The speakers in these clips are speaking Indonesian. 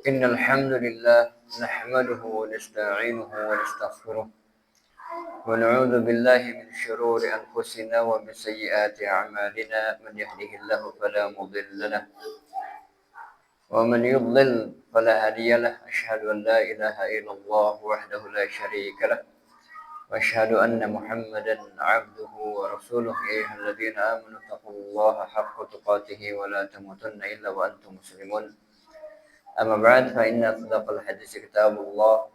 إن الحمد لله نحمده ونستعينه ونستغفره ونعوذ بالله من شرور أنفسنا ومن سيئات أعمالنا من يهده الله فلا مضل له ومن يضلل فلا هادي له أشهد أن لا إله إلا الله وحده لا شريك له وأشهد أن محمدا عبده ورسوله يا أيها الذين آمنوا اتقوا الله حق تقاته ولا تموتن إلا وأنتم مسلمون أما بعد فإن أصدق الحديث كتاب الله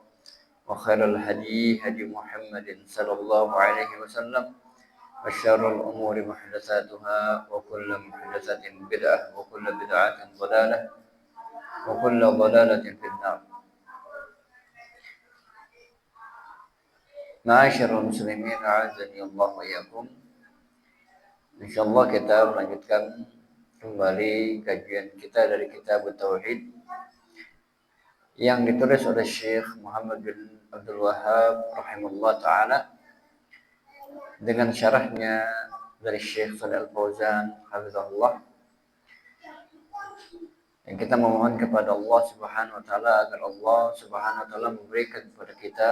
وخير الهدي هدي محمد صلى الله عليه وسلم وشر الأمور محدثاتها وكل محدثة بدعة وكل بدعة ضلالة وكل ضلالة في النار. Ma'asyiral muslimin, a'adzani Allah wa iyyakum. Insyaallah kita melanjutkan kembali kajian kita dari kitab Tauhid yang ditulis oleh Syekh Muhammad bin Abdul Wahhab rahimahullah taala dengan syarahnya dari Syekh Shalih Al-Fauzan hafizahullah. Dan kita memohon kepada Allah Subhanahu wa taala agar Allah Subhanahu wa taala memberikan kepada kita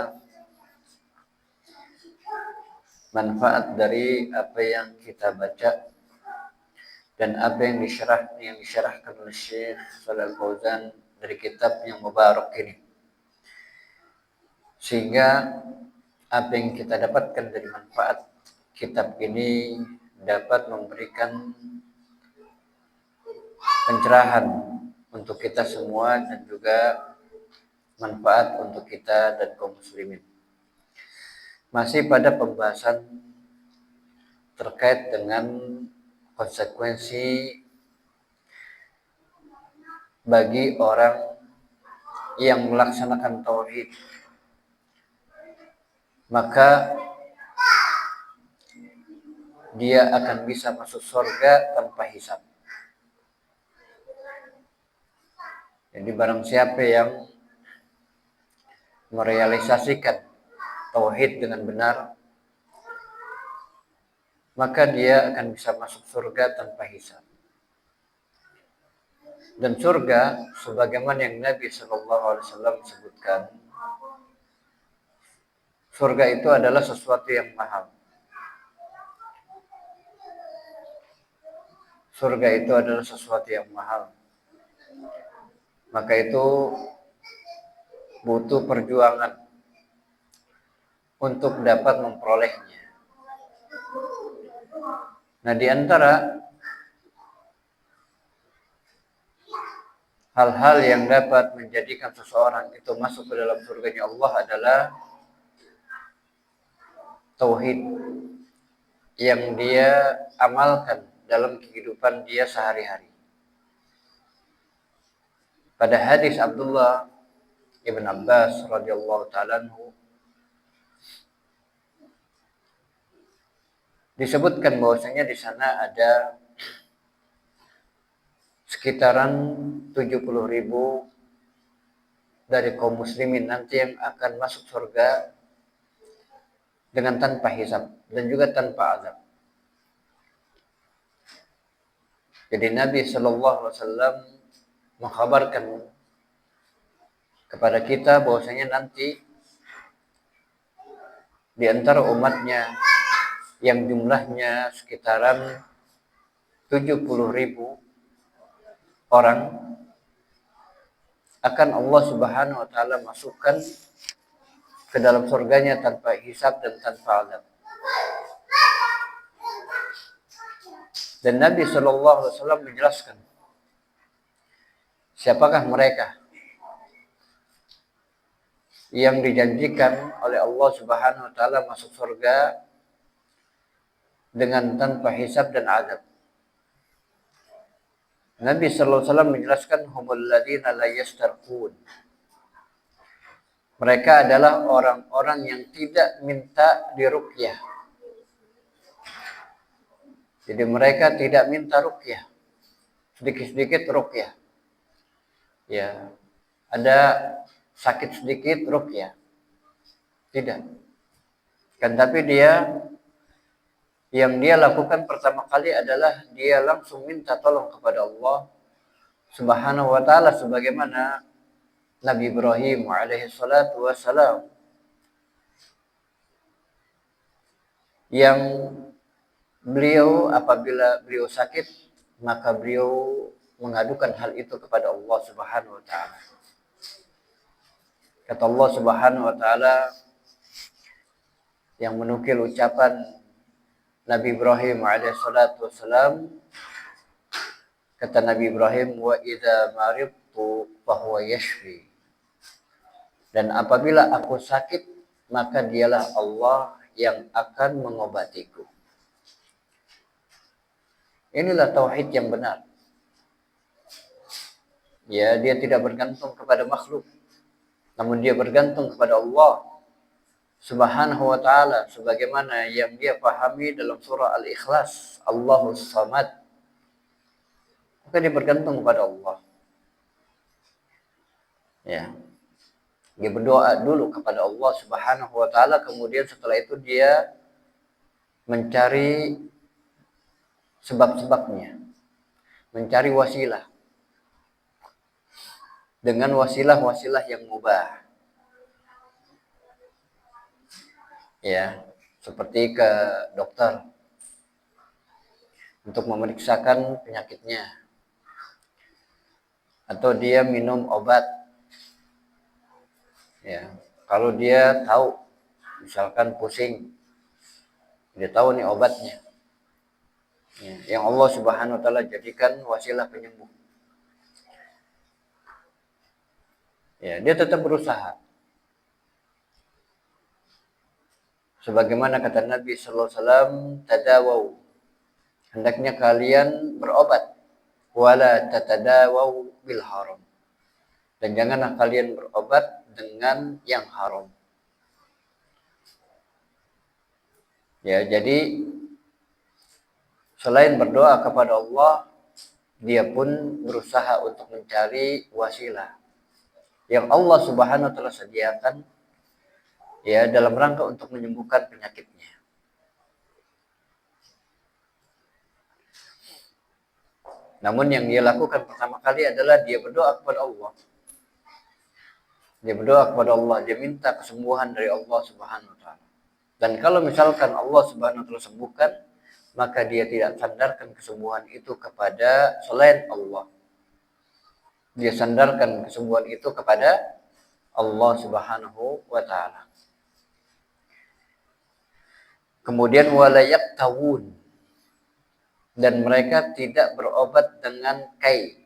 manfaat dari apa yang kita baca dan apa yang disyarahkan oleh Syekh Shalih Al-Fauzan dari kitab yang mubarak ini, sehingga apa yang kita dapatkan dari manfaat kitab ini dapat memberikan pencerahan untuk kita semua dan juga manfaat untuk kita dan kaum muslimin. Masih pada pembahasan terkait dengan konsekuensi bagi orang yang melaksanakan tauhid, maka dia akan bisa masuk surga tanpa hisab. Jadi barang siapa yang merealisasikan tauhid dengan benar, maka dia akan bisa masuk surga tanpa hisab. Dan surga, sebagaimana yang Nabi SAW sebutkan, surga itu adalah sesuatu yang mahal. Surga itu adalah sesuatu yang mahal. Maka itu butuh perjuangan untuk dapat memperolehnya. Nah, di antara hal-hal yang dapat menjadikan seseorang itu masuk ke dalam surganya Allah adalah tauhid yang dia amalkan dalam kehidupan dia sehari-hari. Pada hadis Abdullah ibn Abbas radhiyallahu ta'ala anhu disebutkan bahwasanya di sana ada sekitaran 70.000 dari kaum muslimin nanti yang akan masuk surga dengan tanpa hisab dan juga tanpa azab. Jadi Nabi SAW mengkhabarkan kepada kita bahwasanya nanti di antara umatnya yang jumlahnya sekitaran 70.000 orang akan Allah Subhanahu wa taala masukkan ke dalam surganya tanpa hisab dan tanpa azab. Dan Nabi SAW menjelaskan siapakah mereka yang dijanjikan oleh Allah Subhanahu wa taala masuk surga dengan tanpa hisab dan azab. Nabi SAW menjelaskan humul ladzina la yastarqun. Mereka adalah orang-orang yang tidak minta diruqyah. Jadi mereka tidak minta ruqyah. Sedikit-sedikit ruqyah. Ya, ada sakit sedikit ruqyah. Tidak. Kan tapi yang dia lakukan pertama kali adalah dia langsung minta tolong kepada Allah Subhanahu wa taala, sebagaimana Nabi Ibrahim alaihi salatu wassalam, yang beliau apabila beliau sakit, maka beliau mengadukan hal itu kepada Allah Subhanahu wa taala. Kata Allah Subhanahu wa taala yang menukil ucapan Nabi Ibrahim alaihi salatu wassalam, kata Nabi Ibrahim, wa idza maridtu fahuwa yashfi. Dan apabila aku sakit, maka dialah Allah yang akan mengobatiku. Inilah tauhid yang benar. Ya, dia tidak bergantung kepada makhluk, namun dia bergantung kepada Allah Subhanahu wa taala, sebagaimana yang dia pahami dalam surah Al-Ikhlas, Allahus Samad. Maka dia bergantung kepada Allah. Ya. Dia berdoa dulu kepada Allah Subhanahu wa taala, kemudian setelah itu dia mencari sebab-sebabnya, mencari wasilah dengan wasilah-wasilah yang mubah. Ya, seperti ke dokter untuk memeriksakan penyakitnya, atau dia minum obat. Ya, kalau dia tahu misalkan pusing, dia tahu nih obatnya. Ya, yang Allah Subhanahu wa taala jadikan wasilah penyembuh. Ya, dia tetap berusaha. Sebagaimana kata Nabi sallallahu alaihi wasallam, tadawau. Hendaknya kalian berobat, wala tatadawau bil haram. Dan janganlah kalian berobat dengan yang haram. Ya, jadi selain berdoa kepada Allah, dia pun berusaha untuk mencari wasilah yang Allah Subhanahu wa taala sediakan, ya, dalam rangka untuk menyembuhkan penyakitnya. Namun yang dia lakukan pertama kali adalah dia berdoa kepada Allah. Dia berdoa kepada Allah, dia minta kesembuhan dari Allah Subhanahu wa taala. Dan kalau misalkan Allah Subhanahu wa taala sembuhkan, maka dia tidak sandarkan kesembuhan itu kepada selain Allah. Dia sandarkan kesembuhan itu kepada Allah Subhanahu wa taala. Kemudian walayak tawun, dan mereka tidak berobat dengan kai.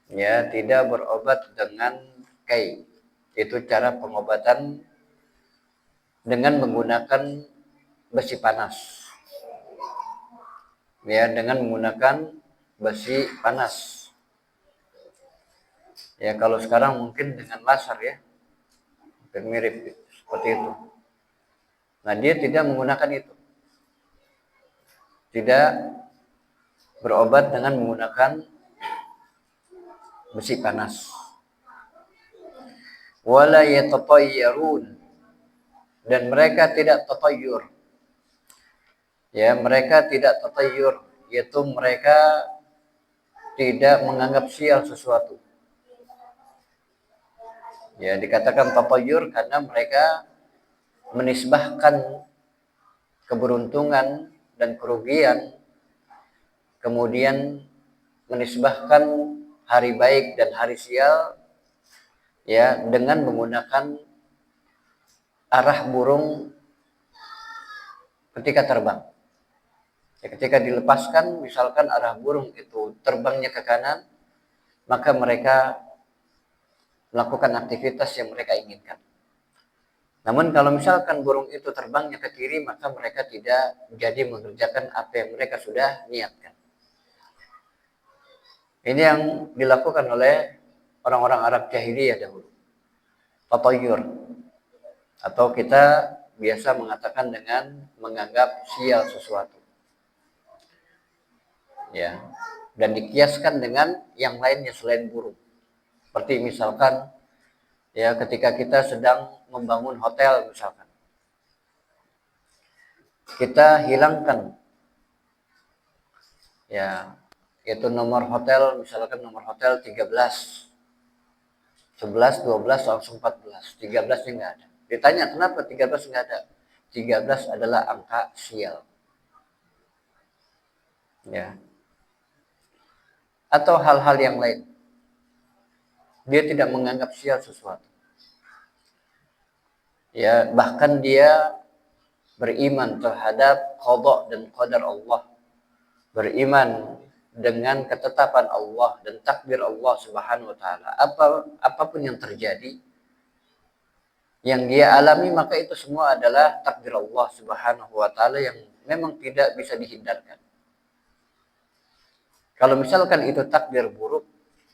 Ya, tidak berobat dengan kai. Itu cara pengobatan dengan menggunakan besi panas. Ya, dengan menggunakan besi panas. Ya, kalau sekarang mungkin dengan laser, ya. Hampir mirip seperti itu. Nah, dia tidak menggunakan itu. Tidak berobat dengan menggunakan besi panas. Wala yatatayyarun, dan mereka tidak tatayyur. Ya, mereka tidak tatayyur, yaitu mereka tidak menganggap sial sesuatu. Ya, dikatakan tatayyur karena mereka menisbahkan keberuntungan dan kerugian, kemudian menisbahkan hari baik dan hari sial, ya, dengan menggunakan arah burung ketika terbang. Ya, ketika dilepaskan, misalkan arah burung itu terbangnya ke kanan, maka mereka melakukan aktivitas yang mereka inginkan. Namun kalau misalkan burung itu terbangnya ke kiri, maka mereka tidak jadi mengerjakan apa yang mereka sudah niatkan. Ini yang dilakukan oleh orang-orang Arab jahiliyah dahulu. Tatayyur. Atau kita biasa mengatakan dengan menganggap sial sesuatu. Ya. Dan dikiaskan dengan yang lainnya selain burung. Seperti misalkan, ya, ketika kita sedang membangun hotel misalkan, kita hilangkan, ya, itu nomor hotel, misalkan nomor hotel 13. 11, 12 langsung 14. 13-nya nggak ada. Ditanya kenapa 13 nggak ada? 13 adalah angka sial. Ya. Atau hal-hal yang lain. Dia tidak menganggap sial sesuatu. Ya, bahkan dia beriman terhadap qada dan qadar Allah. Beriman dengan ketetapan Allah dan takdir Allah Subhanahu wa taala. Apapun yang terjadi, yang dia alami, maka itu semua adalah takdir Allah Subhanahu wa taala yang memang tidak bisa dihindarkan. Kalau misalkan itu takdir buruk,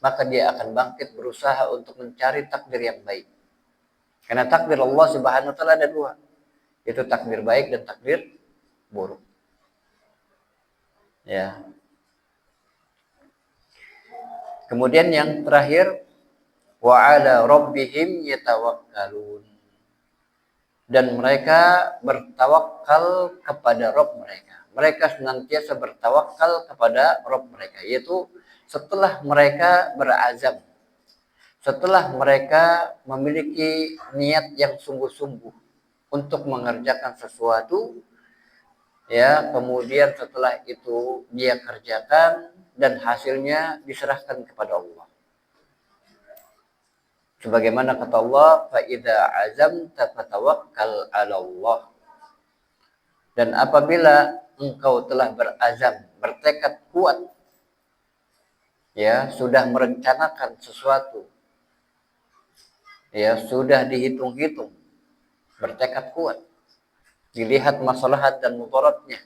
maka dia akan bangkit berusaha untuk mencari takdir yang baik. Karena takdir Allah Subhanahu wa taala ada dua, yaitu takdir baik dan takdir buruk. Ya. Kemudian yang terakhir, wa 'ala rabbihim yatawakkalun. Dan mereka bertawakal kepada Rabb mereka. Mereka senantiasa bertawakal kepada Rabb mereka, yaitu setelah mereka berazam, setelah mereka memiliki niat yang sungguh-sungguh untuk mengerjakan sesuatu, ya, kemudian setelah itu dia kerjakan dan hasilnya diserahkan kepada Allah. Sebagaimana kata Allah, fa idza azamta fatawakkal 'ala Allah. Dan apabila engkau telah berazam, bertekad kuat, ya, sudah merencanakan sesuatu, ya, sudah dihitung-hitung, bertekad kuat, dilihat maslahat dan mudaratnya,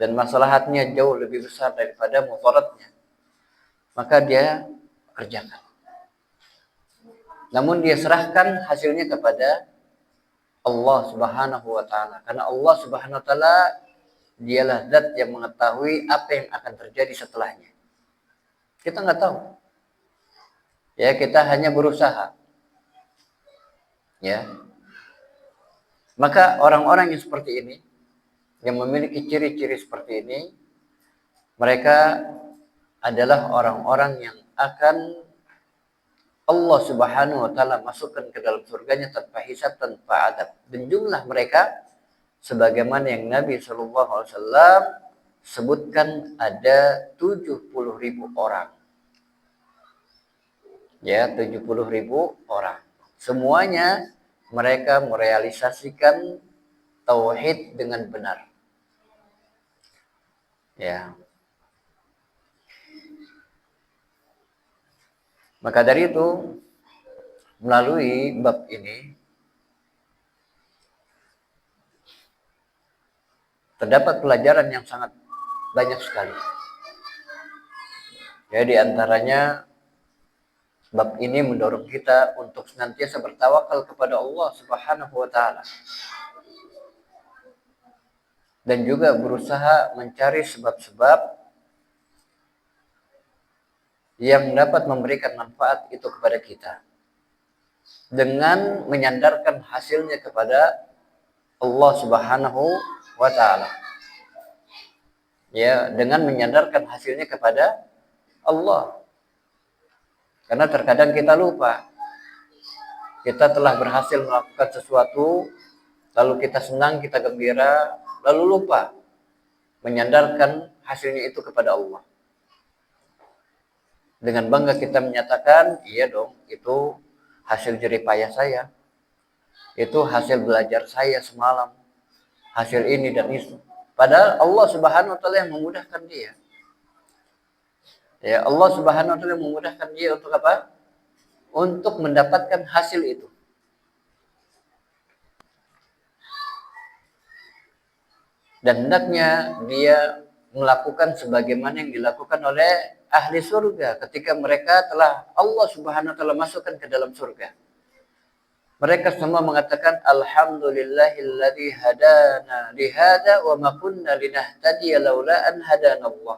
dan maslahatnya jauh lebih besar daripada mudaratnya, maka dia kerjakan. Namun dia serahkan hasilnya kepada Allah Subhanahu wa taala. Karena Allah Subhanahu wa taala dialah zat yang mengetahui apa yang akan terjadi setelahnya. Kita nggak tahu. Ya, kita hanya berusaha. Ya. Maka orang-orang yang seperti ini, yang memiliki ciri-ciri seperti ini, mereka adalah orang-orang yang akan Allah Subhanahu wa taala masukkan ke dalam surganya tanpa hisab, tanpa adab. Dan jumlah mereka sebagaimana yang Nabi sallallahu alaihi wasallam sebutkan ada 70.000 orang. Ya, 70.000 orang. Semuanya mereka merealisasikan tauhid dengan benar. Ya. Maka dari itu, melalui bab ini terdapat pelajaran yang sangat banyak sekali. Ya, di antaranya bab ini mendorong kita untuk senantiasa bertawakal kepada Allah Subhanahu wa taala. Dan juga berusaha mencari sebab-sebab yang dapat memberikan manfaat itu kepada kita, dengan menyandarkan hasilnya kepada Allah Subhanahu wa taala. Ya, dengan menyandarkan hasilnya kepada Allah. Karena terkadang kita lupa. Kita telah berhasil melakukan sesuatu, lalu kita senang, kita gembira, lalu lupa menyandarkan hasilnya itu kepada Allah. Dengan bangga kita menyatakan, iya dong, itu hasil jerih payah saya. Itu hasil belajar saya semalam. Hasil ini dan itu. Padahal Allah Subhanahu wa taala yang memudahkan dia. Ya, Allah Subhanahu wa taala yang memudahkan dia untuk apa? Untuk mendapatkan hasil itu. Dan hendaknya dia melakukan sebagaimana yang dilakukan oleh ahli surga ketika mereka telah Allah Subhanahu wa taala masukkan ke dalam surga. Mereka semua mengatakan alhamdulillahilladzi hadana li hadza wa ma kunna linahtadiya laula an hadanallah.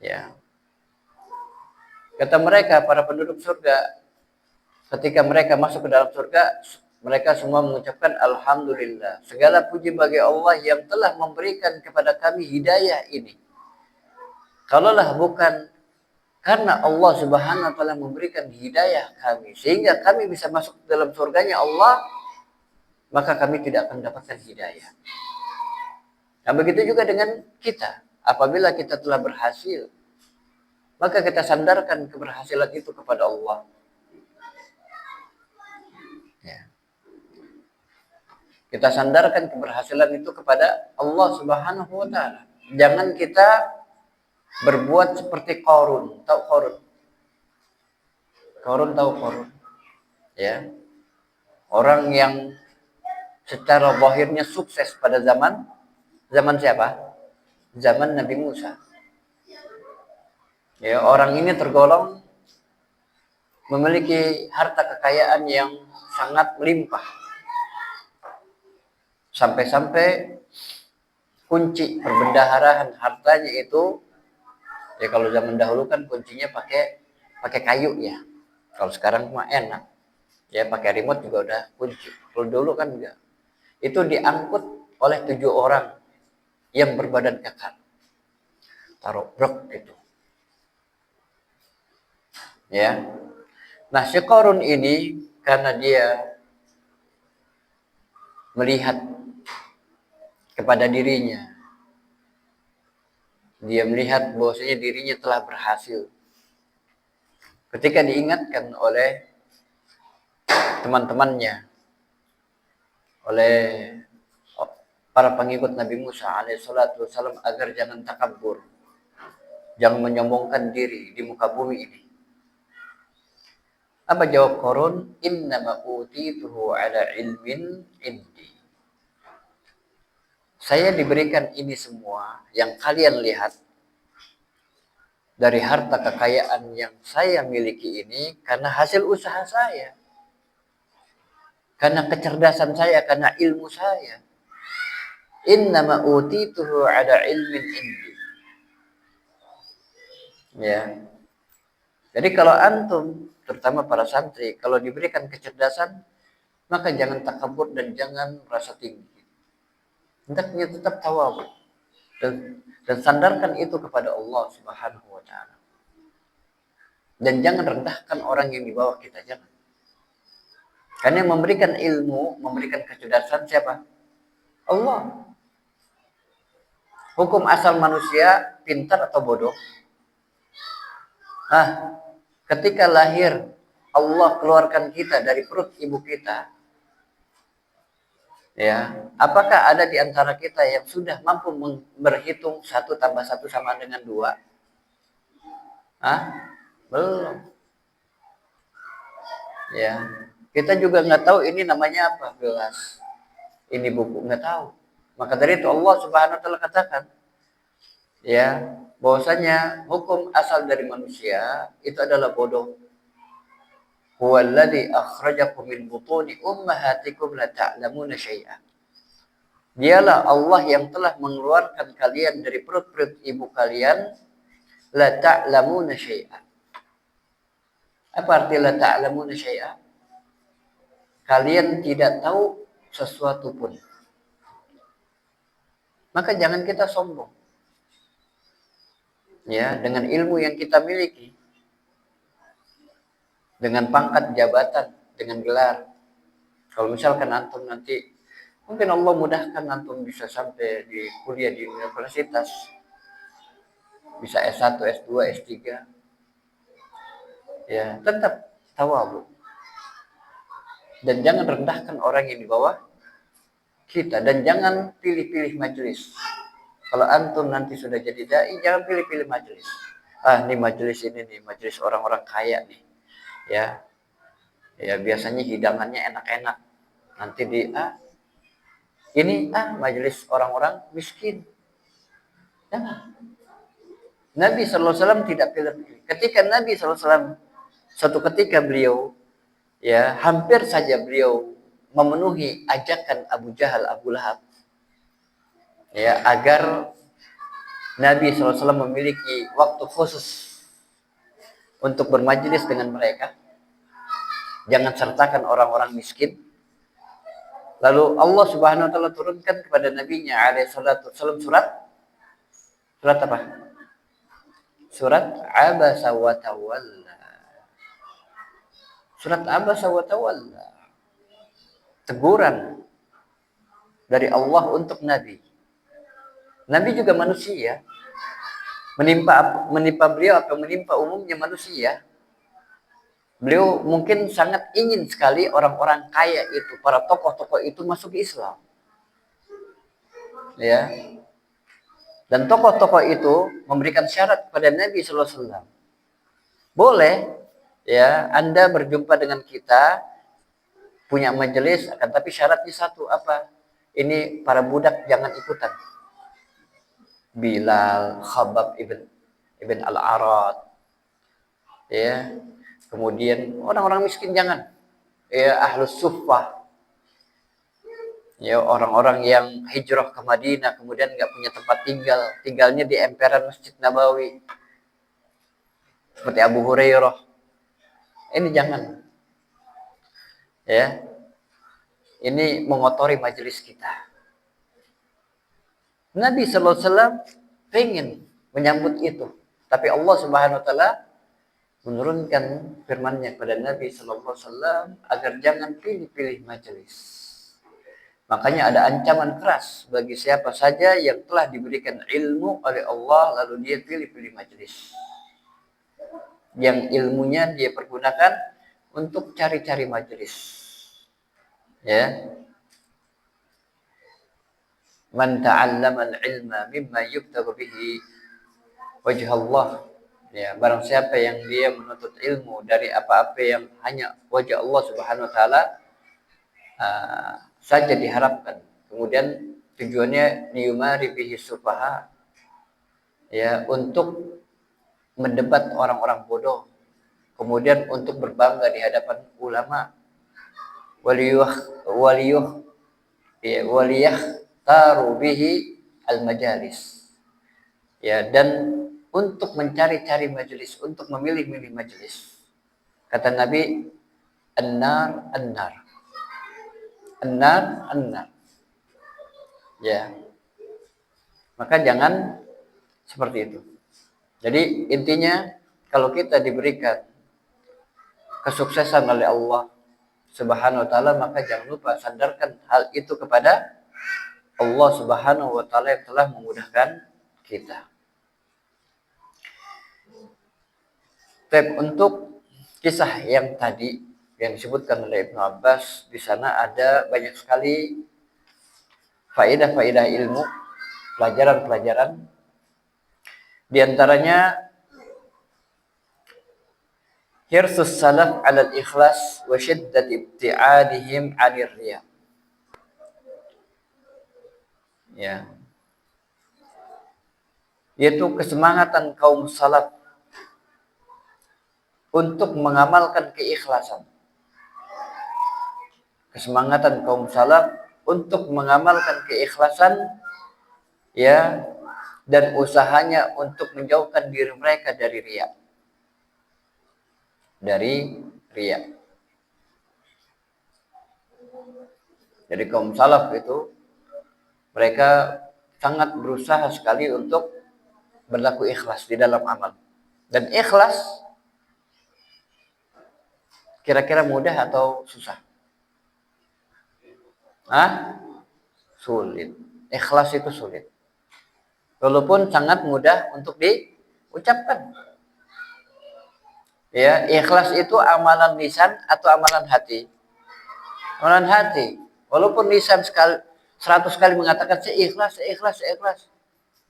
Ya. Kata mereka para penduduk surga, ketika mereka masuk ke dalam surga, mereka semua mengucapkan alhamdulillah. Segala puji bagi Allah yang telah memberikan kepada kami hidayah ini. Kalaulah bukan Karena Allah Subhanahu wa taala memberikan hidayah kami sehingga kami bisa masuk dalam surganya Allah, maka kami tidak akan mendapatkan hidayah. Nah, begitu juga dengan kita. Apabila kita telah berhasil, maka kita sandarkan keberhasilan itu kepada Allah. Ya. Kita sandarkan keberhasilan itu kepada Allah Subhanahu wa taala. Jangan kita berbuat seperti Qarun. Tahu Qarun? Qarun tahu Qarun? Ya. Orang yang secara zahirnya sukses pada zaman siapa? Zaman Nabi Musa. Ya, orang ini tergolong memiliki harta kekayaan yang sangat melimpah. Sampai-sampai kunci perbendaharaan hartanya itu, ya kalau zaman dahulu kan kuncinya pakai kayu ya. Kalau sekarang mah enak. Ya pakai remote juga udah kunci. Kalau dulu kan enggak. Itu diangkut oleh 7 orang yang berbadan kekar. Taruh brok gitu. Ya. Nah, si Qarun ini karena dia melihat kepada dirinya, dia melihat bahwasanya dirinya telah berhasil. Ketika diingatkan oleh teman-temannya, oleh para pengikut Nabi Musa alaihissalatu wassalam agar jangan takabur, jangan menyombongkan diri di muka bumi ini. Apa jawab Qarun? Innama utituhu ala ilmin indi. Saya diberikan ini semua yang kalian lihat dari harta kekayaan yang saya miliki ini karena hasil usaha saya. Karena kecerdasan saya, karena ilmu saya. Innama utituhu ala ilmin indi. Ya. Jadi kalau antum, terutama para santri, kalau diberikan kecerdasan, maka jangan takabur dan jangan merasa tinggi. Hendaknya tetap tawadhu dan sandarkan itu kepada Allah Subhanahu wa taala. Dan jangan rendahkan orang yang di bawah kita, jangan. Karena yang memberikan ilmu, memberikan kecerdasan siapa? Allah. Hukum asal manusia pintar atau bodoh? Nah, ketika lahir Allah keluarkan kita dari perut ibu kita, ya, apakah ada di antara kita yang sudah mampu berhitung 1 tambah 1 sama dengan 2? Hah? Belum. Ya, kita juga nggak tahu ini namanya apa, gelas. Ini buku, nggak tahu. Maka dari itu Allah Subhanahu wa taala katakan, ya, bahwasanya hukum asal dari manusia itu adalah bodoh. Huwallazi akhrajakum min butuni ummahatikum la ta'lamuna syai'an. Dialah Allah yang telah mengeluarkan kalian dari perut-perut ibu kalian, la ta'lamuna syai'an. Apa arti la ta'lamuna syai'an? Kalian tidak tahu sesuatu pun. Maka jangan kita sombong. Ya, dengan ilmu yang kita miliki. Dengan pangkat jabatan, dengan gelar. Kalau misalkan antum nanti, mungkin Allah mudahkan antum bisa sampai di kuliah di universitas. Bisa S1, S2, S3. Ya, tetap tawadhu. Dan jangan rendahkan orang yang di bawah kita. Dan jangan pilih-pilih majelis. Kalau antum nanti sudah jadi dai, jangan pilih-pilih majelis. Ah, ini majelis ini nih, majelis orang-orang kaya nih. Ya. Ya, biasanya hidangannya enak-enak. Nanti ini majelis orang-orang miskin. Jangan. Nabi SAW tidak pilih-pilih. Ketika Nabi SAW suatu ketika beliau, ya, hampir saja beliau memenuhi ajakan Abu Jahal, Abu Lahab, ya, agar Nabi SAW memiliki waktu khusus untuk bermajelis dengan mereka. Jangan sertakan orang-orang miskin. Lalu Allah Subhanahu wa taala turunkan kepada nabinya alaihi salatu wasallam surat apa? Surat Abasa wa Tawalla. Surat Abasa wa Tawalla. Teguran dari Allah untuk Nabi. Nabi juga manusia. Menimpa beliau atau menimpa umumnya manusia. Beliau mungkin sangat ingin sekali orang-orang kaya itu, para tokoh-tokoh itu masuk Islam. Ya. Dan tokoh-tokoh itu memberikan syarat kepada Nabi sallallahu alaihi wasallam. Boleh ya, Anda berjumpa dengan kita punya majelis, akan tapi syaratnya satu apa? Ini para budak jangan ikutan. Bilal, Khabbab ibn al-Arad, ya. Kemudian orang-orang miskin jangan. Ya, Ahlus Suffah. Ya, orang-orang yang hijrah ke Madinah kemudian nggak punya tempat tinggalnya di emperan Masjid Nabawi. Seperti Abu Hurairah. Ini jangan. Ya. Ini mengotori majelis kita. Nabi sallallahu alaihi wasallam pengen menyambut itu, tapi Allah Subhanahu wa taala menurunkan firman-Nya kepada Nabi sallallahu alaihi wasallam agar jangan pilih-pilih majelis. Makanya ada ancaman keras bagi siapa saja yang telah diberikan ilmu oleh Allah lalu dia pilih-pilih majelis. Yang ilmunya dia pergunakan untuk cari-cari majelis. Ya. Man ta'allama al-ilma mimma yubtaghu bihi wajh Allah. Ya, barang siapa yang dia menuntut ilmu dari apa-apa yang hanya wajah Allah Subhanahu wa taala saja diharapkan. Kemudian tujuannya liyumari bihi sufaha. Ya, untuk mendebat orang-orang bodoh. Kemudian untuk berbangga di hadapan ulama. Waliyah taru bihi al-majalis. Ya, dan untuk mencari-cari majelis, untuk memilih-milih majelis. Kata Nabi, an-nar, an-nar. An-nar, an-nar. Ya. Maka jangan seperti itu. Jadi intinya kalau kita diberikan kesuksesan oleh Allah Subhanahu wa taala, maka jangan lupa sandarkan hal itu kepada Allah Subhanahu wa taala yang telah memudahkan kita. Untuk kisah yang tadi yang disebutkan oleh Ibnu Abbas, di sana ada banyak sekali faedah-faedah ilmu, pelajaran-pelajaran. Di antaranya hirsus salaf 'ala al-ikhlas wa shiddat ibti'adihim 'anir riya. Ya. Yaitu kesemangatan kaum salaf untuk mengamalkan keikhlasan. Kesemangatan kaum salaf untuk mengamalkan keikhlasan, ya, dan usahanya untuk menjauhkan diri mereka dari riya. Dari riya. Jadi kaum salaf itu mereka sangat berusaha sekali untuk berlaku ikhlas di dalam amal. Dan ikhlas kira-kira mudah atau susah? Sulit. Ikhlas itu sulit. Walaupun sangat mudah untuk diucapkan. Ya, ikhlas itu amalan lisan atau amalan hati? Amalan hati. Walaupun lisan 100 kali mengatakan saya ikhlas, saya ikhlas, saya ikhlas.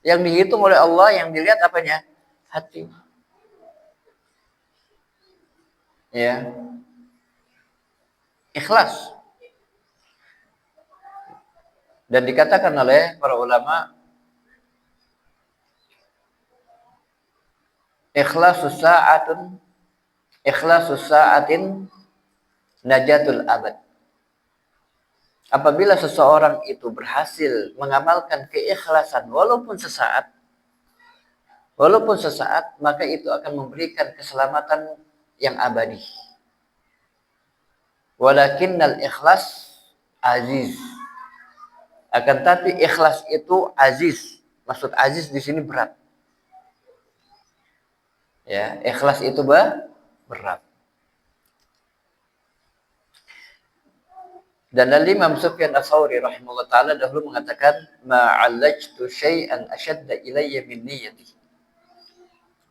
Yang dihitung oleh Allah, yang dilihat apanya? Hati. Ya. Ikhlas. Dan dikatakan oleh para ulama, ikhlasus sa'atin najatul abad. Apabila seseorang itu berhasil mengamalkan keikhlasan walaupun sesaat, maka itu akan memberikan keselamatan yang abadi. Walakinnal ikhlas aziz. Akan tapi ikhlas itu aziz. Maksud aziz di sini berat. Ya, ikhlas itu berat. Dan Imam Sufyan Ats-Tsauri rahimahullah taala dahulu mengatakan, "Ma'alajtu syai'an ashadda ilayya min niyyati."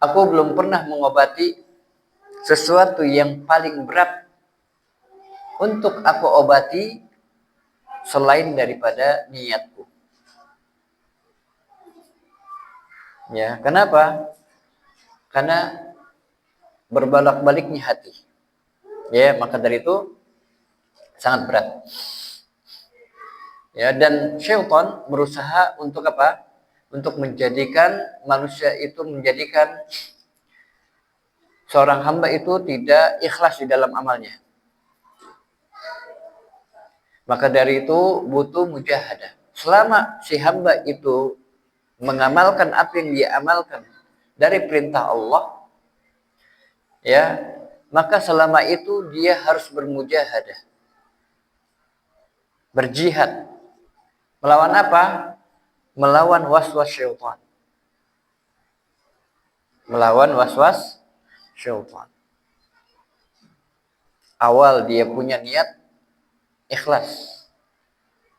Aku belum pernah mengobati sesuatu yang paling berat untuk aku obati selain daripada niatku. Ya, kenapa? Karena berbolak-baliknya hati. Ya, maka dari itu sangat berat. Ya, dan syaitan berusaha untuk apa? Untuk menjadikan manusia itu, menjadikan seorang hamba itu tidak ikhlas di dalam amalnya. Maka dari itu butuh mujahadah. Selama si hamba itu mengamalkan apa yang dia amalkan dari perintah Allah, ya, maka selama itu dia harus bermujahadah, berjihad. Melawan apa? Melawan waswas syaitan. Melawan waswas syaitan. Awal dia punya niat ikhlas.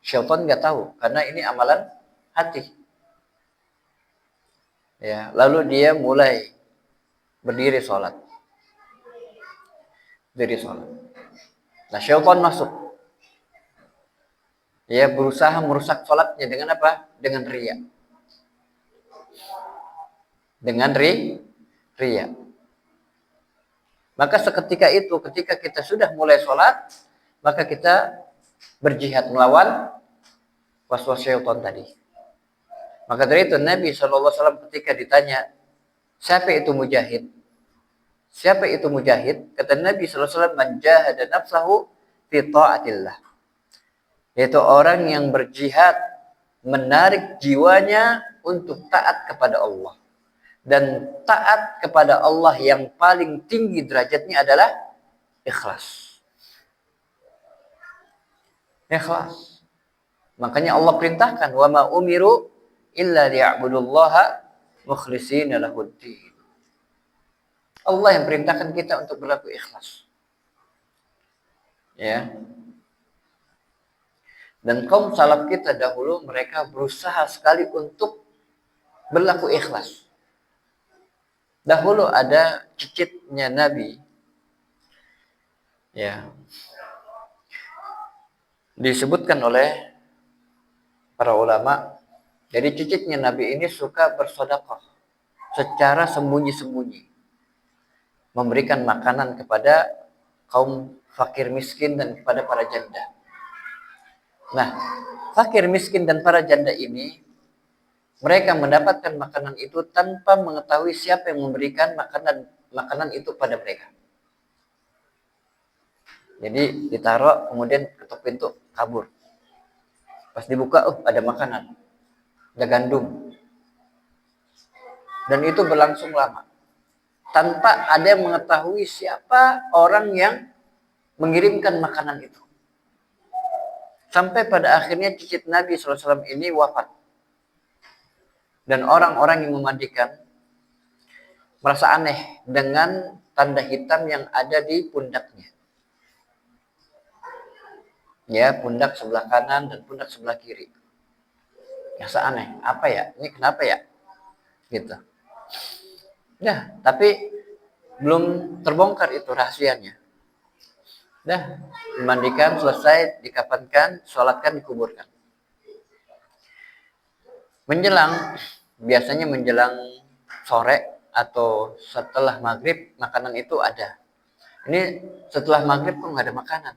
Syaitan nggak tahu karena ini amalan hati. Ya, lalu dia mulai berdiri sholat. Berdiri sholat. Nah, syaitan masuk. Dia berusaha merusak sholatnya dengan apa? Dengan riya. Dengan riya. Maka seketika itu, ketika kita sudah mulai sholat, maka kita berjihad melawan waswas syaitan tadi. Maka dari itu Nabi SAW ketika ditanya, siapa itu mujahid? Siapa itu mujahid? Kata Nabi SAW, man jahada nafsahu fi ta'atillah. Yaitu orang yang berjihad, menarik jiwanya untuk taat kepada Allah. Dan taat kepada Allah yang paling tinggi derajatnya adalah ikhlas. Ikhlas. Makanya Allah perintahkan, wa ma umiru illa liya'budullaha mukhlishina lahuddin. Allah yang perintahkan kita untuk berlaku ikhlas. Ya. Dan kaum salaf kita dahulu mereka berusaha sekali untuk berlaku ikhlas. Dahulu ada cicitnya Nabi. Ya. Disebutkan oleh para ulama, jadi cicitnya Nabi ini suka bersedekah secara sembunyi-sembunyi. Memberikan makanan kepada kaum fakir miskin dan kepada para janda. Nah, fakir miskin dan para janda ini mereka mendapatkan makanan itu tanpa mengetahui siapa yang memberikan makanan itu pada mereka. Jadi ditaruh kemudian ketuk pintu kabur. Pas dibuka, ada makanan, ada gandum. Dan itu berlangsung lama. Tanpa ada yang mengetahui siapa orang yang mengirimkan makanan itu. Sampai pada akhirnya cicit Nabi SAW ini wafat. Dan orang-orang yang memandikan merasa aneh dengan tanda hitam yang ada di pundaknya. Ya, pundak sebelah kanan dan pundak sebelah kiri. Merasa aneh. Apa ya? Ini kenapa ya? Gitu. Nah, tapi belum terbongkar itu rahasianya. Dah, dimandikan, selesai, dikafankan, sholatkan, dikuburkan. Biasanya menjelang sore atau setelah maghrib, makanan itu ada. Ini setelah maghrib tuh nggak ada makanan.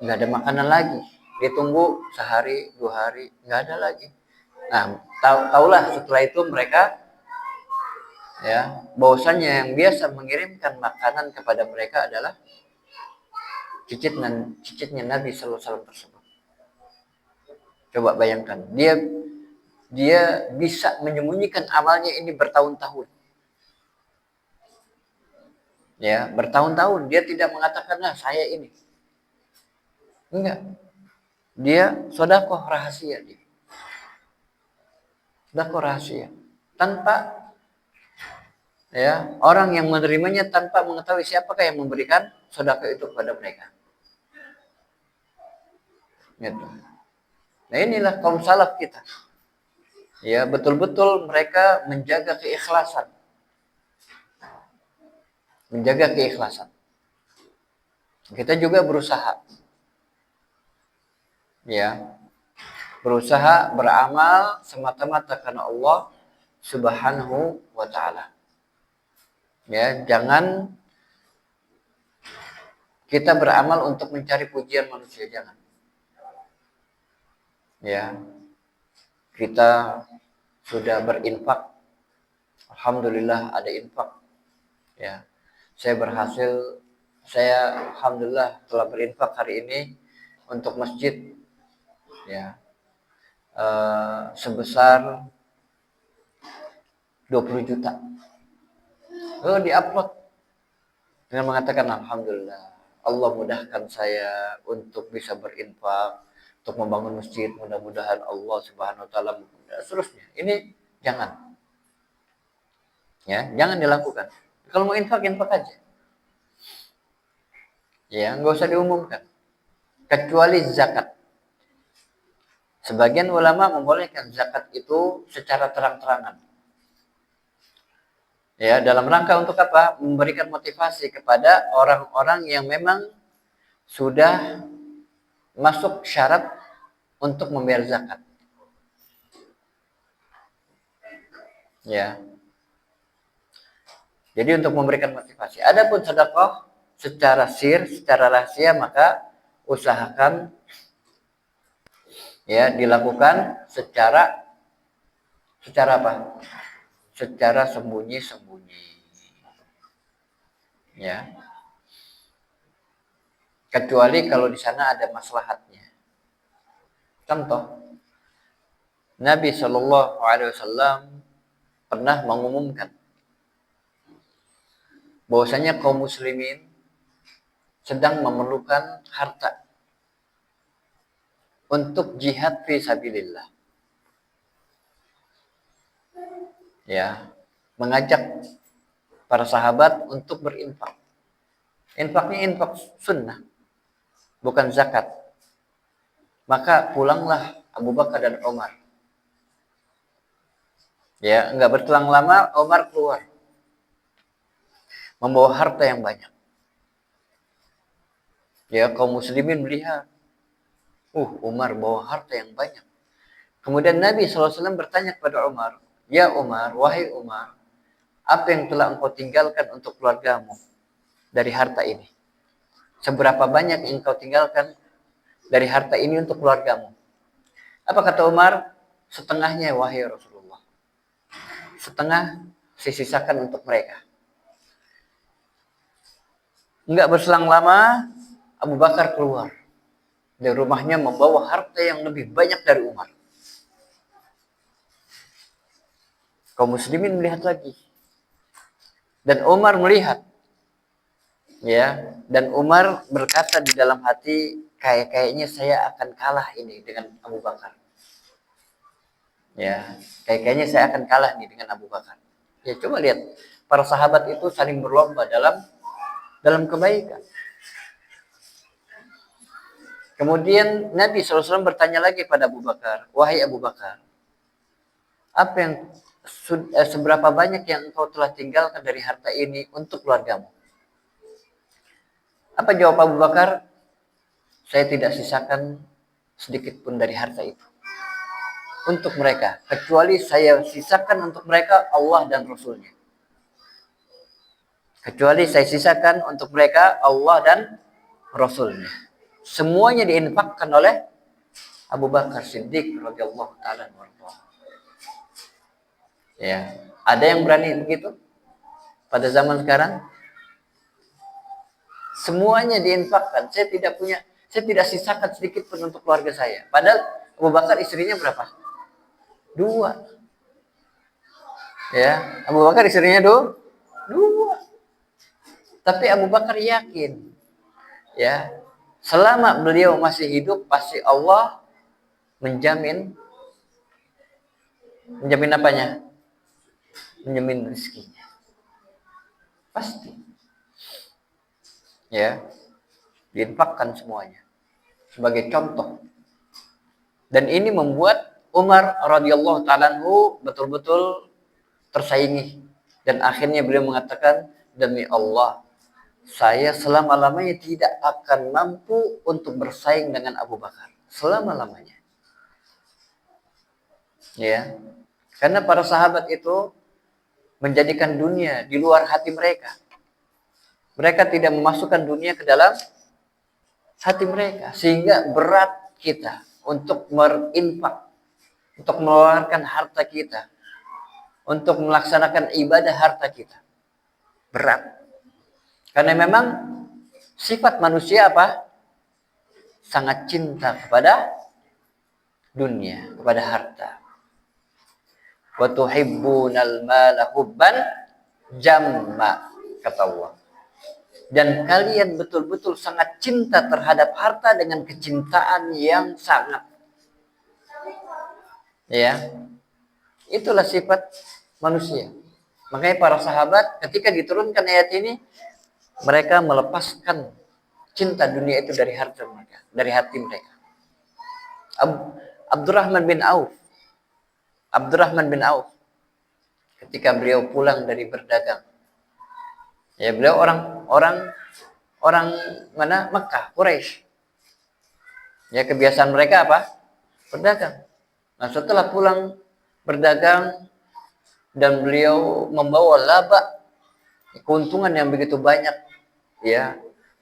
Nggak ada makanan lagi. Ditunggu sehari, 2 hari, nggak ada lagi. Nah, taulah setelah itu mereka ya, bahwasanya yang biasa mengirimkan makanan kepada mereka adalah cicitnya Nabi Sallallahu Alaihi Wasallam tersebut. Coba bayangkan, dia bisa menyembunyikan amalnya ini bertahun-tahun. Ya, bertahun-tahun dia tidak mengatakan, nah saya ini. Enggak. Dia sedekah rahasia dia. Sedekah rahasia. Tanpa Ya, orang yang menerimanya tanpa mengetahui siapakah yang memberikan sedekah itu kepada mereka. Gitu. Nah, inilah kaum salaf kita. Ya, betul-betul mereka menjaga keikhlasan. Menjaga keikhlasan. Kita juga berusaha. Ya, berusaha beramal semata-mata karena Allah Subhanahu wa taala. Ya, jangan kita beramal untuk mencari pujian manusia, jangan. Ya, kita sudah berinfak. Alhamdulillah ada infak. Ya, saya alhamdulillah telah berinfak hari ini untuk masjid. Ya, sebesar 20 juta. Diupload dengan mengatakan alhamdulillah Allah mudahkan saya untuk bisa berinfak untuk membangun masjid, mudah-mudahan Allah Subhanahu wa taala seterusnya. Ini jangan. Ya, jangan dilakukan. Kalau mau infak aja. Ya, nggak usah diumumkan. Kecuali zakat. Sebagian ulama membolehkan zakat itu secara terang-terangan. Ya, dalam rangka untuk apa? Memberikan motivasi kepada orang-orang yang memang sudah masuk syarat untuk membayar zakat. Ya. Jadi untuk memberikan motivasi. Adapun sedekah secara secara rahasia, maka usahakan ya dilakukan secara apa? Secara sembunyi-sembunyi. Ya. Kecuali kalau di sana ada maslahatnya. Contoh, Nabi Shallallahu Alaihi Wasallam pernah mengumumkan bahwasanya kaum muslimin sedang memerlukan harta untuk jihad fi sabilillah. Ya, mengajak para sahabat untuk berinfak. Infaknya infak sunnah, bukan zakat. Maka pulanglah Abu Bakar dan Umar. Ya, enggak berselang lama Umar keluar membawa harta yang banyak. Ya, kaum muslimin melihat, Umar bawa harta yang banyak. Kemudian Nabi SAW bertanya kepada Umar, ya Umar, wahai Umar, apa yang telah engkau tinggalkan untuk keluargamu dari harta ini? Seberapa banyak yang engkau tinggalkan dari harta ini untuk keluargamu? Apa kata Umar? Setengahnya, wahai Rasulullah. Setengah saya sisakan untuk mereka. Enggak berselang lama, Abu Bakar keluar dari rumahnya membawa harta yang lebih banyak dari Umar. Kaum muslimin melihat lagi. Dan Umar melihat. Ya, dan Umar berkata di dalam hati, kayaknya saya akan kalah ini dengan Abu Bakar. Ya, kayaknya saya akan kalah nih dengan Abu Bakar. Ya, coba lihat, para sahabat itu saling berlomba dalam kebaikan. Kemudian Nabi SAW bertanya lagi pada Abu Bakar, wahai Abu Bakar, apa yang seberapa banyak yang engkau telah tinggalkan dari harta ini untuk keluargamu? Apa jawab Abu Bakar? Saya tidak sisakan sedikit pun dari harta itu untuk mereka, kecuali saya sisakan untuk mereka Allah dan Rasulnya. Kecuali saya sisakan untuk mereka Allah dan Rasulnya. Semuanya diinfakkan oleh Abu Bakar Siddiq radhiyallahu taala anhu. Ya, ada yang berani begitu pada zaman sekarang? Semuanya diinfakkan. Saya tidak sisakan sedikit pun untuk keluarga saya. Padahal Abu Bakar istrinya berapa? 2. Ya, Abu Bakar istrinya 2. Tapi Abu Bakar yakin, ya, selama beliau masih hidup pasti Allah menjamin apanya? Menjamin rezekinya. Pasti. Ya, diinfakkan semuanya. Sebagai contoh. Dan ini membuat Umar radhiyallahu ta'ala anhu betul-betul tersaingi. Dan akhirnya beliau mengatakan, demi Allah, saya selama-lamanya tidak akan mampu untuk bersaing dengan Abu Bakar. Selama-lamanya. Ya. Karena para sahabat itu menjadikan dunia di luar hati mereka. Mereka tidak memasukkan dunia ke dalam hati mereka. Sehingga berat kita untuk berinfak, untuk mengeluarkan harta kita, untuk melaksanakan ibadah harta kita. Berat. Karena memang sifat manusia apa? Sangat cinta kepada dunia, kepada harta. Wa tuhibbunal mala hubban jamma, kata Allah. Dan kalian betul-betul sangat cinta terhadap harta dengan kecintaan yang sangat. Ya. Itulah sifat manusia. Makanya para sahabat ketika diturunkan ayat ini, mereka melepaskan cinta dunia itu dari harta mereka, dari hati mereka. Abdurrahman bin Auf ketika beliau pulang dari berdagang. Ya, beliau orang mana? Mekah, Quraisy. Ya, kebiasaan mereka apa? Berdagang. Nah, setelah pulang berdagang dan beliau membawa laba, keuntungan yang begitu banyak, ya,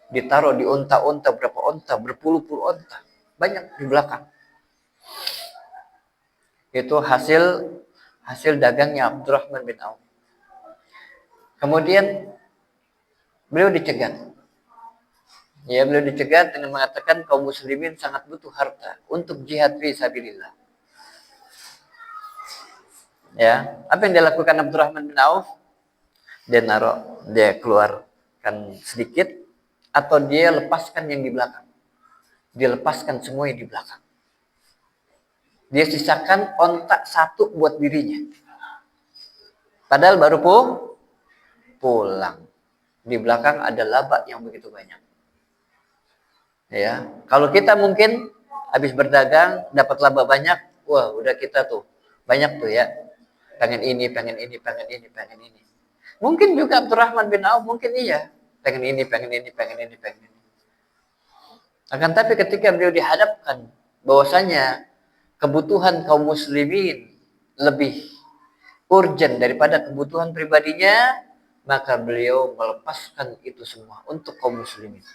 ditaruh di unta-unta, berapa unta, berpuluh-puluh unta, banyak di belakang. Itu hasil dagangnya Abdurrahman bin Auf. Kemudian beliau dicegat. Ya, beliau dicegat dengan mengatakan kaum muslimin sangat butuh harta untuk jihad fi sabilillah. Ya, apa yang dilakukan Abdurrahman bin Auf? Dia keluarkan sedikit atau dia lepaskan yang di belakang. Dia lepaskan semua yang di belakang. Dia sisakan ontak satu buat dirinya. Padahal baru pulang. Di belakang ada laba yang begitu banyak. Ya, kalau kita mungkin habis berdagang dapat laba banyak, wah udah kita tuh banyak tuh ya. Pengen ini. Mungkin juga Abdurrahman bin Auf mungkin iya, pengen ini. Akan tapi ketika beliau dihadapkan bahwasanya kebutuhan kaum muslimin lebih urgent daripada kebutuhan pribadinya, maka beliau melepaskan itu semua untuk kaum muslimin.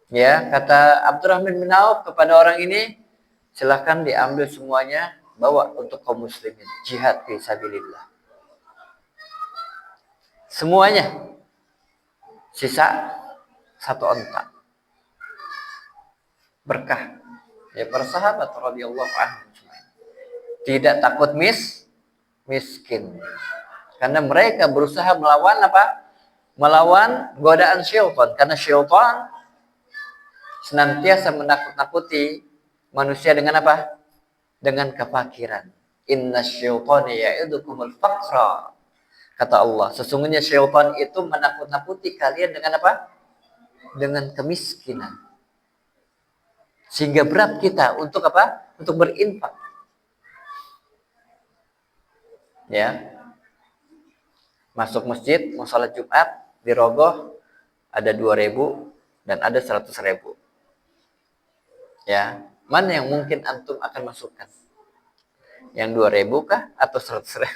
Ya, kata Abdurrahman bin Auf kepada orang ini, silahkan diambil semuanya, bawa untuk kaum muslimin, jihad fi sabilillah. Semuanya. Sisa satu onta. Berkah. Ya, para sahabat radhiyallahu anhum tidak takut miskin. Karena mereka berusaha melawan apa? Melawan godaan syaitan. Karena syaitan senantiasa menakut-nakuti manusia dengan apa? Dengan kefakiran. Inna syaitana ya'idukumul faqra. Kata Allah, sesungguhnya syaitan itu menakut-nakuti kalian dengan apa? Dengan kemiskinan. Sehingga berat kita untuk apa? Untuk berinfak. Ya. Masuk masjid, mau salat Jumat, dirogoh ada 2.000 dan ada 100.000. Ya, mana yang mungkin antum akan masukkan? Yang 2.000 kah atau 100.000?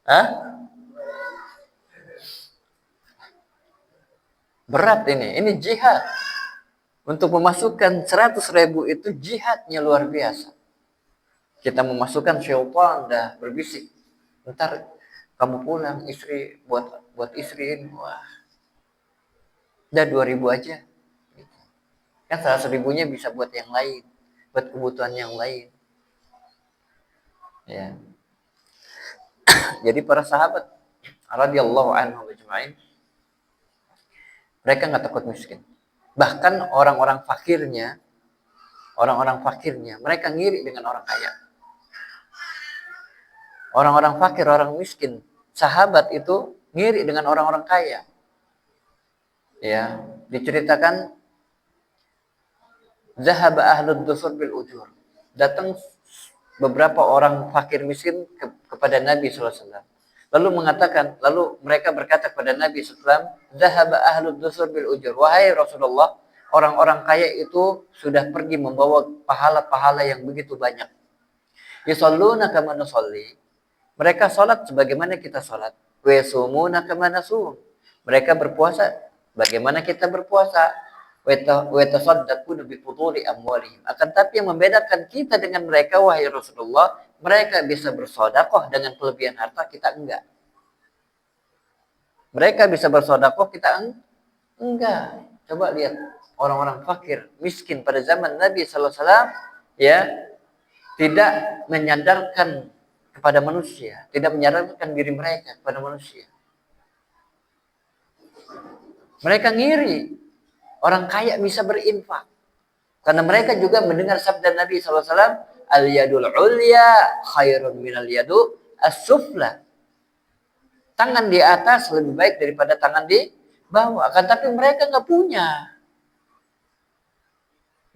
Hah? Berat ini jihad. Untuk memasukkan 100.000 itu jihadnya luar biasa. Kita memasukkan syaitan dah berbisik. Ntar kamu pulang istri buat istri ini, wah. Udah 2.000 aja. Kan 100.000-nya bisa buat yang lain, buat kebutuhan yang lain. Ya. Jadi para sahabat radhiyallahu anhum ajma'in, mereka nggak takut miskin. Bahkan orang-orang fakirnya, mereka ngiri dengan orang kaya. Orang-orang fakir, orang miskin, sahabat itu ngiri dengan orang-orang kaya. Ya, diceritakan zahaba ahlud dusur bil ujur. Datang beberapa orang fakir miskin kepada Nabi SAW. Lalu mengatakan, lalu mereka berkata kepada Nabi SAW, zahaba ahlud dusur bil ujur. Wahai Rasulullah, orang-orang kaya itu sudah pergi membawa pahala-pahala yang begitu banyak. Yusalluna kama nusalli. Mereka salat sebagaimana kita salat. Wa yasumuna kama nasum. Mereka berpuasa bagaimana kita berpuasa. Wa yatasaddaquna bi fuduli amwalihim. Akan tapi yang membedakan kita dengan mereka, wahai Rasulullah, mereka bisa bersedekah dengan kelebihan harta, kita enggak. Mereka bisa bersedekah, kita enggak. Coba lihat orang-orang fakir, miskin pada zaman Nabi sallallahu alaihi wasallam, ya, tidak menyadarkan kepada manusia, tidak menyadarkan diri mereka kepada manusia. Mereka ngiri orang kaya bisa berinfak, karena mereka juga mendengar sabda Nabi SAW, al yadul ulya khairun minal yadu as-sufla. Tangan di atas lebih baik daripada tangan di bawah. Kan tapi mereka nggak punya.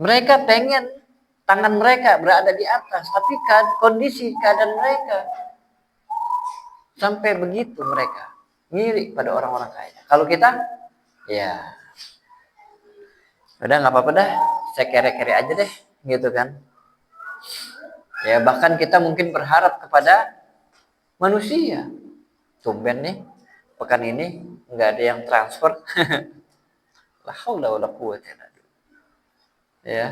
Mereka pengen tangan mereka berada di atas, tapi kondisi keadaan mereka sampai begitu, mereka ngiri pada orang-orang kaya. Kalau kita, ya udah nggak apa-apa dah, saya kere-kere aja deh, gitu kan. Ya bahkan kita mungkin berharap kepada manusia. Tumben nih, pekan ini nggak ada yang transfer. La haula wala quwwata illa billah. Ya,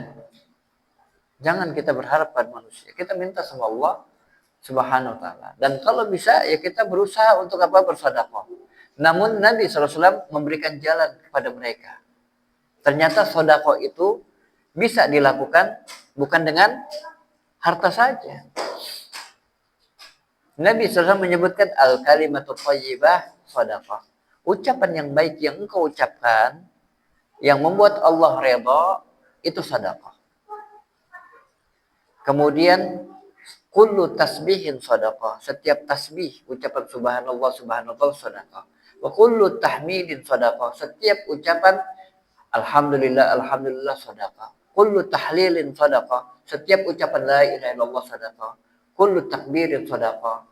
jangan kita berharap pada manusia. Kita minta sama Allah Subhanahu wa taala. Dan kalau bisa ya kita berusaha untuk apa? Bersedekah. Namun Nabi SAW memberikan jalan kepada mereka. Ternyata sedekah itu bisa dilakukan bukan dengan harta saja. Nabi SAW menyebutkan al-kalimatu thayyibah sedekah. Ucapan yang baik yang engkau ucapkan yang membuat Allah redha itu sedekah. Kemudian kullu tasbihin sedekah. Setiap tasbih ucapan subhanallah subhanallah sedekah. Wa kullu tahmidin sedekah. Setiap ucapan alhamdulillah alhamdulillah sedekah. Kullu tahlilin sedekah. Setiap ucapan la ilaha illallah sedekah. Kullu takbirin sedekah.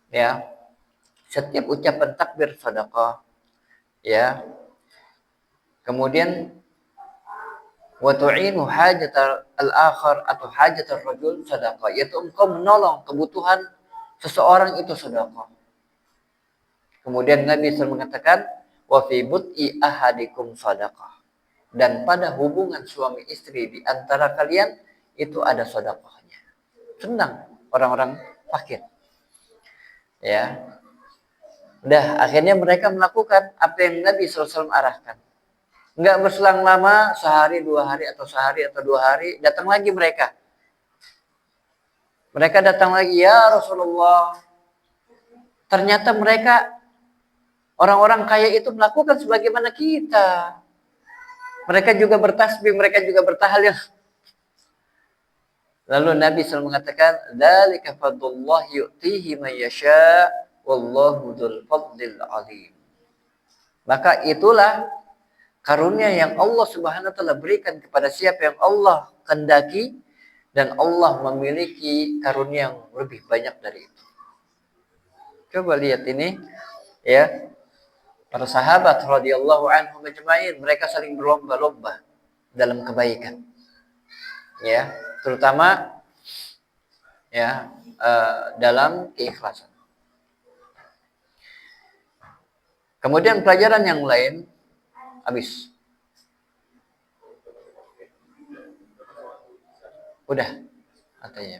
Ya. Setiap ucapan takbir sedekah. Ya. Kemudian wa tu'inu hajat al-akhar atau hajat ar-rajul sedekah, yaitu engkau menolong kebutuhan seseorang itu sedekah. Kemudian Nabi SAW mengatakan wa fi but'i ahadikum sedekah, dan pada hubungan suami istri di antara kalian itu ada sedekahnya. Senang orang-orang fakir. Ya. Udah akhirnya mereka melakukan apa yang Nabi SAW arahkan. Nggak berselang lama, sehari, 2 hari, atau sehari, atau 2 hari, datang lagi mereka. Mereka datang lagi, ya Rasulullah. Ternyata mereka, orang-orang kaya itu melakukan sebagaimana kita. Mereka juga bertasbih, mereka juga bertahlil. Lalu Nabi SAW mengatakan, dzalika fadlullah yu'tihi man yasha, wallahu dzul fadlil azim. Maka itulah karunia yang Allah Subhanahu wa taala berikan kepada siapa yang Allah kehendaki, dan Allah memiliki karunia yang lebih banyak dari itu. Coba lihat ini, ya. Para sahabat radhiyallahu anhum ajma'in, mereka saling berlomba-lomba dalam kebaikan. Ya, terutama ya dalam keikhlasan. Kemudian pelajaran yang lain habis. Udah katanya.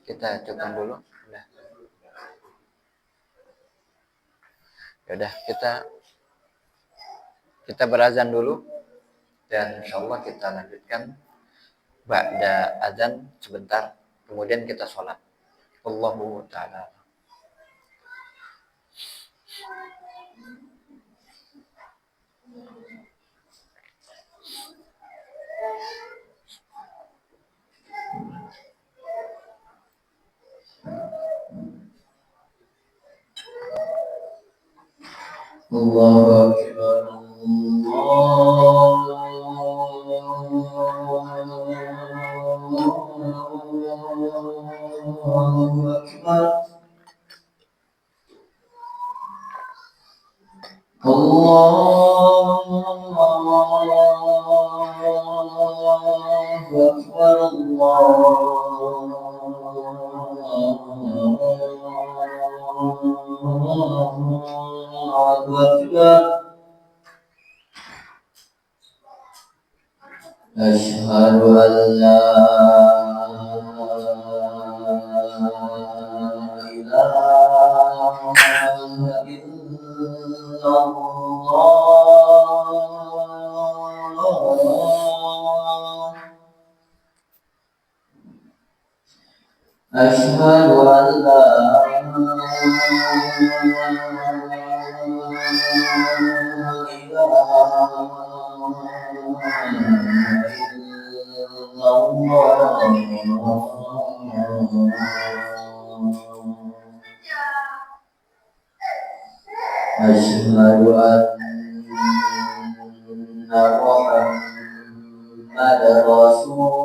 Kita cukupkan dulu. Udah. Ya udah, kita berazan dulu dan insyaallah kita lanjutkan ba'da azan sebentar, kemudian kita sholat. Allahu ta'ala. Allahu Akbar, Allahu Akbar, Allahu Akbar, Allahu Akbar. أشهد أن لا إله إلا الله أشهد أن لا أشهد أن محمد رسول الله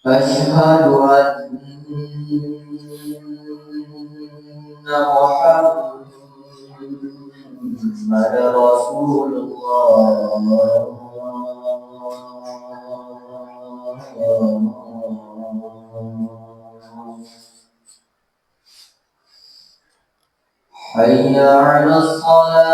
أشهد أن محمد رسول الله حي على الصلاة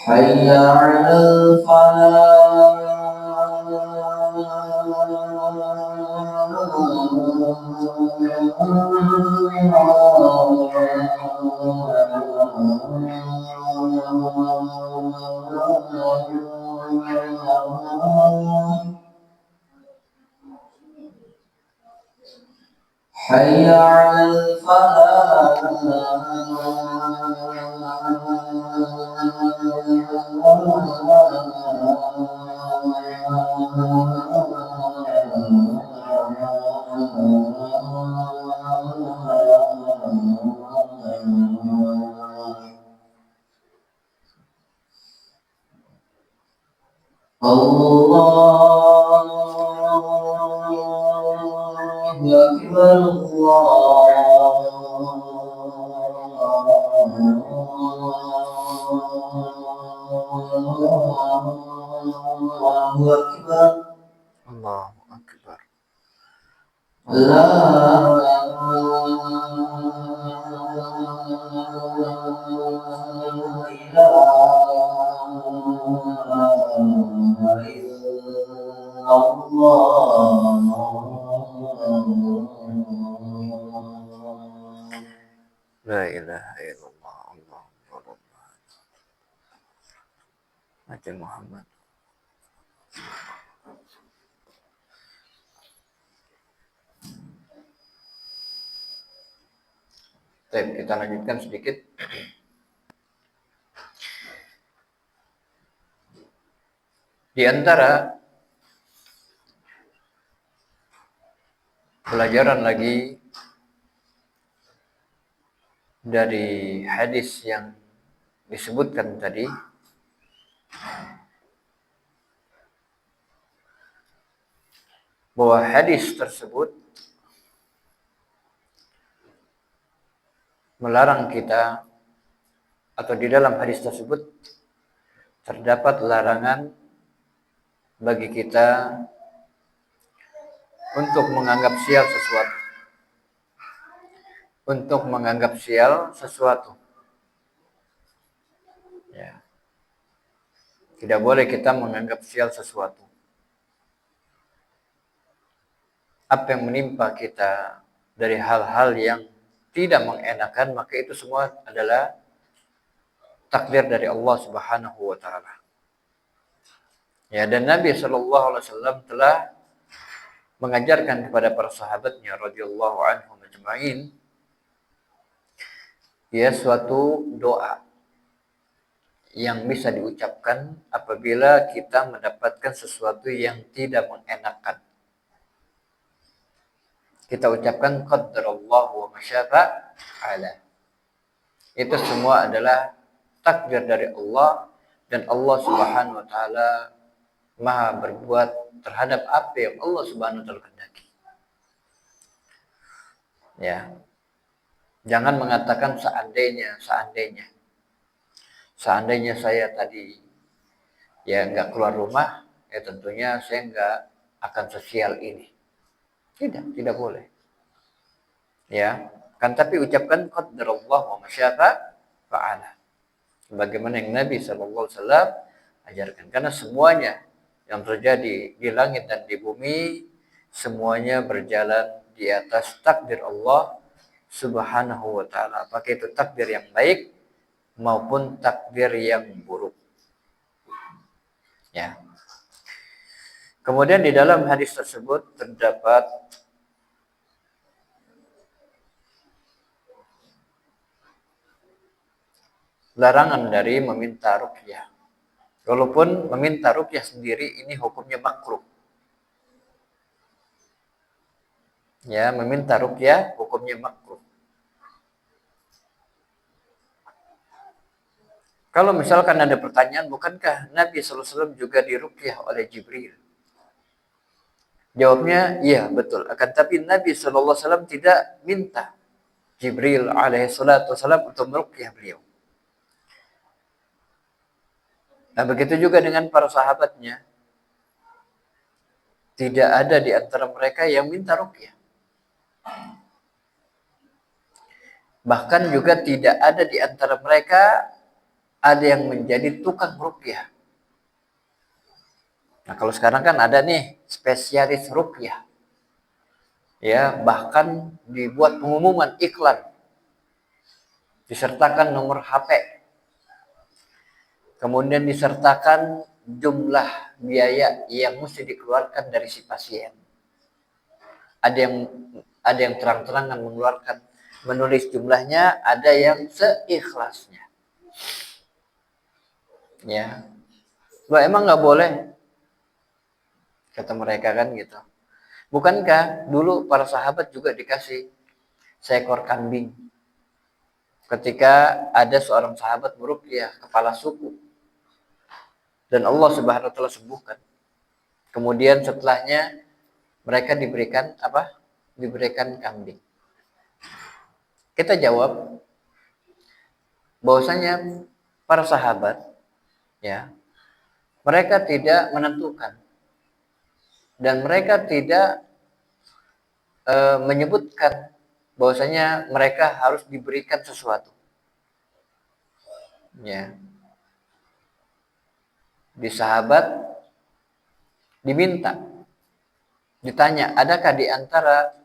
حي على حي على حي على La ilaha illallah Allahu Akbar Muhammad. Baik, kita lanjutkan sedikit. Di antara pelajaran lagi dari hadis yang disebutkan tadi, bahwa hadis tersebut melarang kita, atau di dalam hadis tersebut terdapat larangan bagi kita untuk menganggap sial sesuatu. Untuk menganggap sial sesuatu. Ya. Tidak boleh kita menganggap sial sesuatu. Apa yang menimpa kita dari hal-hal yang tidak mengenakan, maka itu semua adalah takdir dari Allah Subhanahu wa taala. Ya, dan Nabi Shallallahu alaihi wasallam telah mengajarkan kepada para sahabatnya radhiyallahu anhum ajma'in ya suatu doa yang bisa diucapkan apabila kita mendapatkan sesuatu yang tidak mengenakan. Kita ucapkan qadarallahu wa masya'a ala. Itu semua adalah takdir dari Allah, dan Allah Subhanahu wa taala Maha berbuat terhadap apa yang Allah Subhanahu wa taala kehendaki. Ya. Jangan mengatakan seandainya saya tadi ya nggak keluar rumah, ya tentunya saya nggak akan sosial ini. Tidak boleh. Ya, kan tapi ucapkan qadarallahu wa masya'a fa'ala. Bagaimana yang Nabi sallallahu alaihi wasallam ajarkan, karena semuanya yang terjadi di langit dan di bumi semuanya berjalan di atas takdir Allah Subhanahu wa taala. Apakah itu takdir yang baik maupun takdir yang buruk. Ya. Kemudian di dalam hadis tersebut terdapat larangan dari meminta ruqyah. Walaupun meminta ruqyah sendiri ini hukumnya makruh. Ya, meminta ruqyah hukumnya makruh. Kalau misalkan ada pertanyaan, bukankah Nabi sallallahu alaihi wasallam juga diruqyah oleh Jibril? Jawabnya, iya betul. Akan tapi Nabi sallallahu alaihi wasallam tidak minta Jibril alaihi salatu wasallam untuk meruqyah beliau. Nah, begitu juga dengan para sahabatnya. Tidak ada di antara mereka yang minta ruqyah. Bahkan juga tidak ada di antara mereka ada yang menjadi tukang ruqyah. Nah, kalau sekarang kan ada nih spesialis ruqyah. Ya, bahkan dibuat pengumuman iklan. Disertakan nomor HP. Kemudian disertakan jumlah biaya yang mesti dikeluarkan dari si pasien. Ada yang terang-terangan menulis jumlahnya, ada yang seikhlasnya. Ya. Loh, emang nggak boleh? Kata mereka kan gitu. Bukankah dulu para sahabat juga dikasih seekor kambing ketika ada seorang sahabat meruqyah kepala suku dan Allah Subhanahu wa taala sembuhkan. Kemudian setelahnya mereka diberikan apa? Diberikan kambing. Kita jawab bahwasanya para sahabat ya, mereka tidak menentukan dan mereka tidak menyebutkan bahwasanya mereka harus diberikan sesuatu. Ya. Di sahabat diminta, ditanya, adakah di antara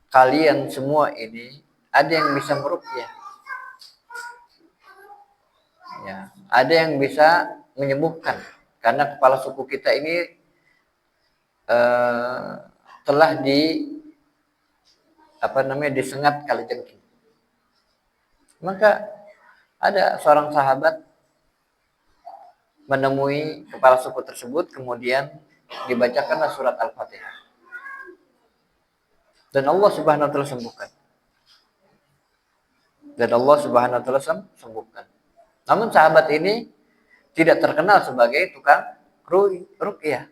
kalian semua ini ada yang bisa meruqyah? Ya, ada yang bisa menyembuhkan karena kepala suku kita ini telah disengat kalajengking. Maka ada seorang sahabat menemui kepala suku tersebut, kemudian dibacakanlah surat Al-Fatihah. Dan Allah Subhanahu wa taala sembuhkan. Namun sahabat ini tidak terkenal sebagai tukang ruqyah.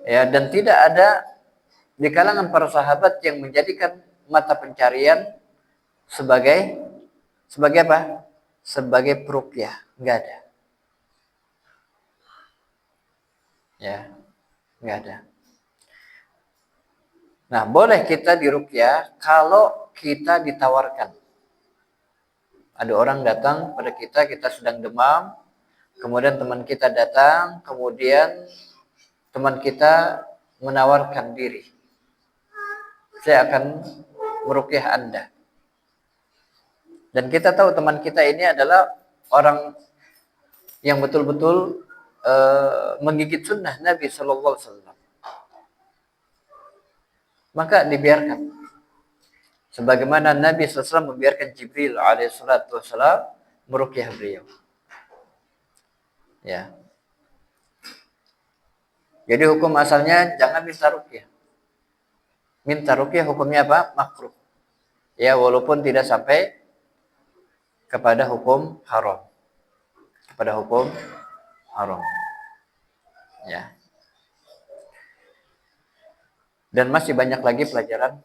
Ya, dan tidak ada di kalangan para sahabat yang menjadikan mata pencarian sebagai apa? Sebagai peruqyah, enggak ada. Ya, enggak ada. Nah, boleh kita diruqyah kalau kita ditawarkan. Ada orang datang pada kita, kita sedang demam, kemudian teman kita datang, kemudian teman kita menawarkan diri. Saya akan meruqyah Anda. Dan kita tahu teman kita ini adalah orang yang betul-betul menggigit sunnah Nabi Shallallahu Alaihi Wasallam. Maka dibiarkan. Sebagaimana Nabi SAW membiarkan Jibril alaihissalam meruqyah beliau. Ya. Jadi hukum asalnya jangan minta ruqyah. Minta ruqyah hukumnya apa? Makruh. Ya, walaupun tidak sampai kepada hukum haram. Kepada hukum haram. Ya. Dan masih banyak lagi pelajaran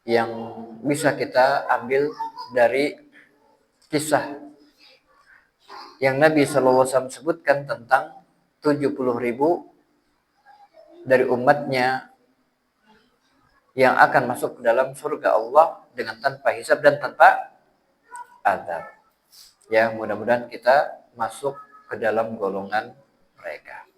yang bisa kita ambil dari kisah yang Nabi SAW sebutkan tentang 70.000 dari umatnya yang akan masuk ke dalam surga Allah dengan tanpa hisab dan tanpa azab. Ya, mudah-mudahan kita masuk ke dalam golongan mereka.